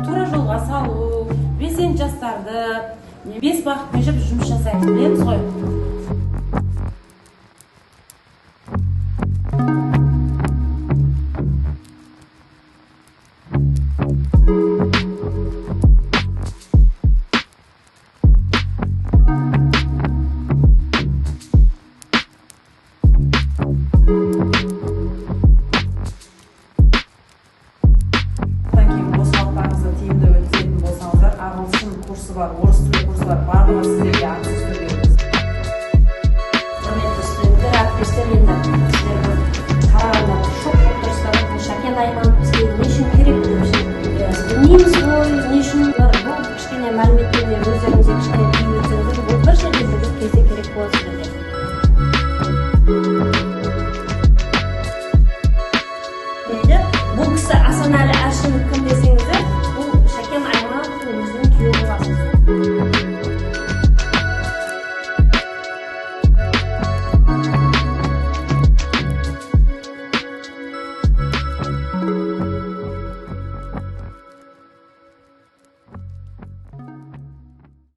Тура жолға салу, белсенді жастарды 5 бағыт бойынша біз жұмыс жасайтын білеміз ғой. Курсы бар, орыс тілі курсы бар, барлығы сіздерге ақысыз түрде береміз. Құрметті студенттер, әріптестер, енді сіздерді қарағанда шок болып тұрсыздар. Шәкен Айманов бізге не үшін керек, біз білмейміз ғой, не үшін